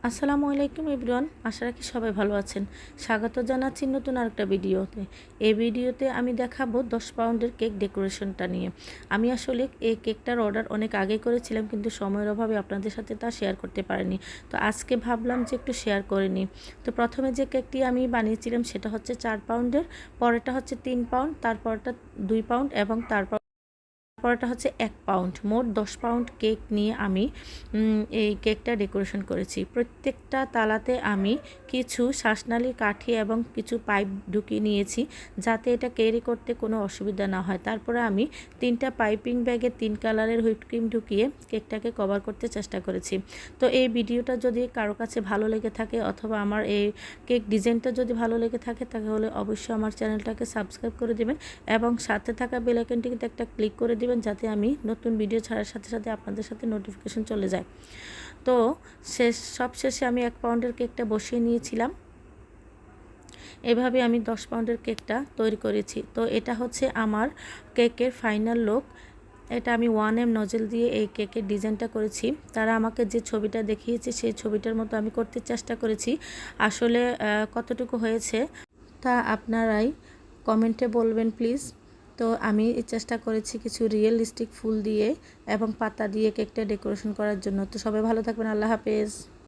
আসসালামু আলাইকুম এভরিওয়ান, আশা রাখি সবাই ভালো আছেন। স্বাগত জানাচ্ছি নতুন আরেকটা ভিডিওতে। এই ভিডিওতে আমি দেখাবো 10 পাউন্ডের কেক ডেকোরেশনটা নিয়ে। আমি আসলে এই কেকটার অর্ডার অনেক আগে করেছিলাম, কিন্তু সময়ের অভাবে আপনাদের সাথে তা শেয়ার করতে পারিনি। তো আজকে ভাবলাম যে একটু শেয়ার করে নিই। তো প্রথমে যে কেকটি আমি বানিয়েছিলাম সেটা হচ্ছে 4 পাউন্ডের, পরেরটা হচ্ছে 3 পাউন্ড, তারপরটা 2 পাউন্ড এবং তারপরটা হচ্ছে 1 পাউন্ড। মোট 10 পাউন্ড কেক নিয়ে আমি এই কেকটা ডেকোরেশন করেছি। প্রত্যেকটা তালাতে আমি কিছু শ্বাসনালীর কাঠি এবং কিছু পাইপ ঢুকিয়ে নিয়েছি, যাতে এটা ক্যারি করতে কোনো অসুবিধা না হয়। তারপরে আমি 3টা পাইপিং ব্যাগে 3 কালারের হুইপ ক্রিম ঢুকিয়ে কেকটাকে কভার করতে চেষ্টা করেছি। তো এই ভিডিওটা যদি কারো কাছে ভালো লেগে থাকে অথবা আমার এই কেক ডিজাইনটা যদি ভালো লেগে থাকে, তাহলে অবশ্যই আমার চ্যানেলটাকে সাবস্ক্রাইব করে দেবেন এবং সাথে থাকা বেল আইকনটিতে একটা ক্লিক করে দিবেন, যাতে আমি নতুন ভিডিও ছাড়ার সাথে সাথে আপনাদের সাথে নোটিফিকেশন চলে যায়। তো সবশেষে আমি 1 পাউন্ডের কেকটা বসিয়ে নিয়েছিলাম। এভাবে আমি 10 পাউন্ডের কেকটা তৈরি করেছি। তো এটা হচ্ছে আমার কেকের ফাইনাল লুক। এটা আমি 1M নজেল দিয়ে এই কেকের ডিজাইনটা করেছি। তারা আমাকে যে ছবিটা দেখিয়েছে সেই ছবিটার মতো আমি করতে চেষ্টা করেছি। আসলে কতটুকু হয়েছে তা আপনারাই কমেন্টে বলবেন প্লিজ। তো আমি চেষ্টা করেছি কিছু রিয়েলিস্টিক ফুল দিয়ে এবং পাতা দিয়ে কেকটা ডেকোরেশন করার জন্য। তো সবাই ভালো থাকবেন, আল্লাহ হাফেজ।